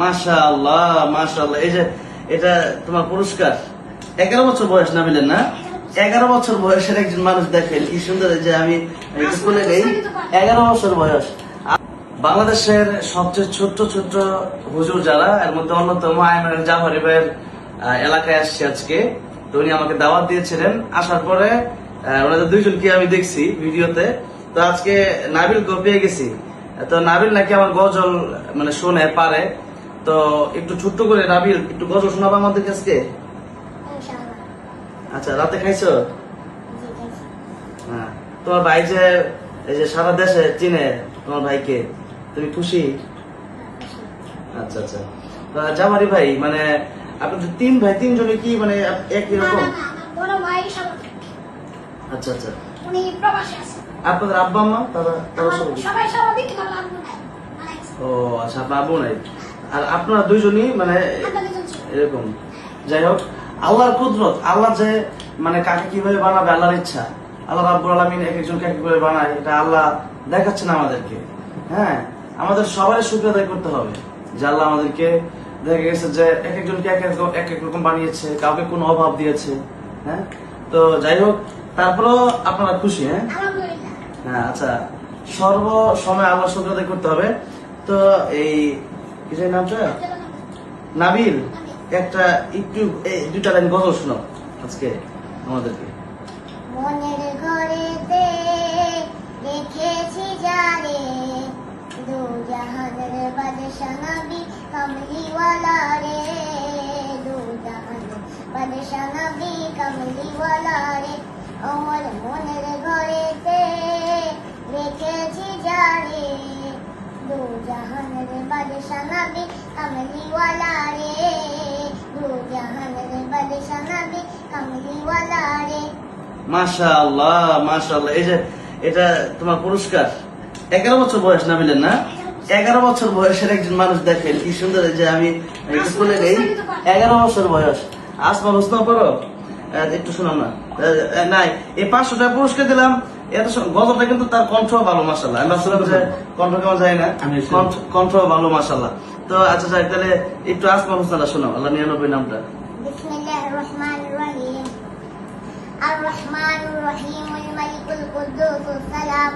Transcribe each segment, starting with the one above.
মাশাআল্লাহ মাশাআল্লাহ। এই যে এটা তোমার পুরস্কার। 11 বছর বয়স নাবিলের না? 11 বছর বয়সের একজন মানুষ, দেখেন কি সুন্দর। যে আমি স্কুলে গেই, 11 বছর বয়স। বাংলাদেশের সবচেয়ে ছোট্ট ছোট্ট হুজুর যারা, এর মধ্যে অন্যতম আইনুল জাফরি ভাইয়ের এলাকায় আসছে আজকে। তো উনি আমাকে দাওয়াত দিয়েছিলেন। আসার পরে ওনাদের দুইজনকে আমি দেখছি ভিডিওতে। তো আজকে নাবিলকেও পেয়ে গেছি। তো নাবিল নাকি আমার গজল মানে শোনে পারে। তো একটু ছোট্ট করে নাবিল একটু গজল শোনাবো আমাদের কাছে। আচ্ছা, রাতে খাইছো? হ্যাঁ। তোমার ভাই যে এই যে সারা দেশে চিনে তোমার ভাইকে, তুমি খুশি? আচ্ছা আচ্ছা। জামারি ভাই মানে আপনাদের তিন ভাই, তিনজনে কি মানে একই রকম? আচ্ছা আচ্ছা। আপনাদের আব্বা আম্মা তারা ও আচ্ছা, আপনার আব্বু নাই। আর আপনারা দুইজনই মানে এরকম। যাই হোক, আল্লাহর কুদরত, আল্লাহ যে মানে কাকে কিভাবে বানাবে আল্লাহর ইচ্ছা। আল্লাহ রাব্বুল আলামিন এক একজনকে এক কিভাবে বানায় এটা আল্লাহ দেখাচ্ছেন আমাদেরকে। হ্যাঁ, আমাদের সবাই শুকরিয়া আদায় করতে হবে যে আল্লাহ আমাদেরকে দেখা গেছে যে এক একজনকে এক এক রকম বানিয়েছে, কাউকে কোন অভাব দিয়েছে। হ্যাঁ, তো যাই হোক, তারপরেও আপনারা খুশি? হ্যাঁ হ্যাঁ। আচ্ছা, সর্ব সময় আল্লাহ শুকরিয়া আদায় করতে হবে। তো এই কিসের নামটা? নাবিল, একটা একটু দুইটা লাইন গজল শোনাও আজকে আমাদেরকে। মনের ঘরেতে রেখেছি জানে দু জাহানের বাদশা নবী কমলিওয়ালা রে, দু জাহানের বাদশা নবী কমলিওয়ালা রে। আমার মনের ঘরেতে রেখেছি জানে দু জাহানের বাদশা নবী কমলিওয়ালা রে, দু জাহানের বাদশা নবী কমলিওয়ালা রে। মাশাআল্লাহ মাশাআল্লাহ। এই যে এটা তোমার পুরস্কার। 11 বছর বয়স নাবিলের না? 11 বছর বয়সের একজন মানুষ, দেখেন কি সুন্দর। যে আমি স্কুলে গেই, 11 বছর বয়স। আসমাল হোসনা পড়ো, একটু শোনাও না। নাই, এই 500 টাকা পুরস্কার দিলাম। এত গজলটা কিন্তু তার কণ্ঠ ভালো মাশাআল্লাহ। আমি ভাবছিলাম যে কণ্ঠ কেমন যায় না, কণ্ঠ ভালো মাশাআল্লাহ। তো আচ্ছা যাই, তাহলে একটু আসমাল হোসনাটা শোনাও, আল্লাহ 99 নামটা। বিসমিল্লাহির রহমানির রহিম। الرحمن الرحيم الملك القدوس السلام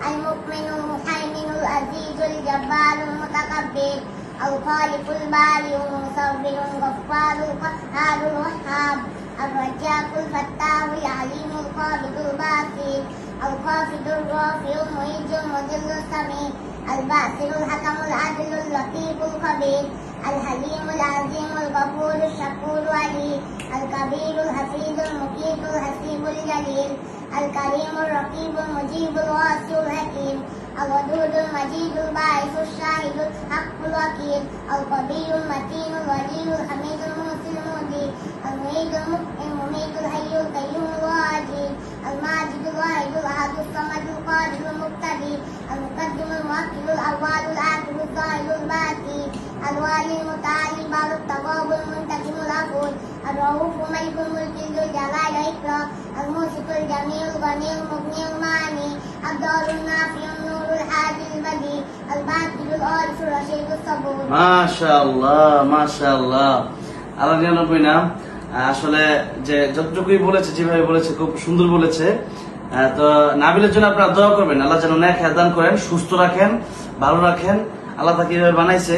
المؤمن المهيمن العزيز الجبار المتكبر الخالق البارئ المصور الغفار القهار الوهاب الرزاق الفتاح العليم القابض الباسط الخافض الرافع المعز المذل السميع الباسل الحكم العدل اللطيف الخبير الحليم العظيم الغفور الشكور العليم الكبير الحفيظ المقيت الحسيب الجليل الكريم الرقيب المجيب الواسع الحكيم الودود المجيد الباعث الشاهد الحق الوكيل القوي المتين الولي الحميد المحسن المهدي المعيد المميت الحي القيوم الواجد الماجد الواحد الاحد الصمد القادر المقتدر المقدم المؤخر الاول الاخر الظاهر الباطن الوالي المتعالي بار التواب المنتقم العفو الرؤوف ملك الملك ذو الجلال والاكرام الموسط الجميل الغني المغني الماني الدار النافع النور الهادي البديع الباطل العارف الرشيد الصبور। মাশাআল্লাহ মাশাআল্লাহ। আল্লাহ 99 নাম। আসলে যে যতটুকুই বলেছে, যেভাবে বলেছে খুব সুন্দর বলেছে। তো নাবিলের জন্য আপনারা দোয়া করবেন, আল্লাহ যেন নেক হায়াত দান করেন, সুস্থ রাখেন, ভালো রাখেন। আল্লাহ তাকে এভাবে বানাইছে,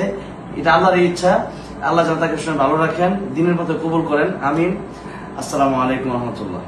এটা আল্লাহর ইচ্ছা। আল্লাহ যেন তাকে ভালো রাখেন, দিনের পথে কবুল করেন। আমিন। আসসালামু আলাইকুম ওয়া রাহমাতুল্লাহ।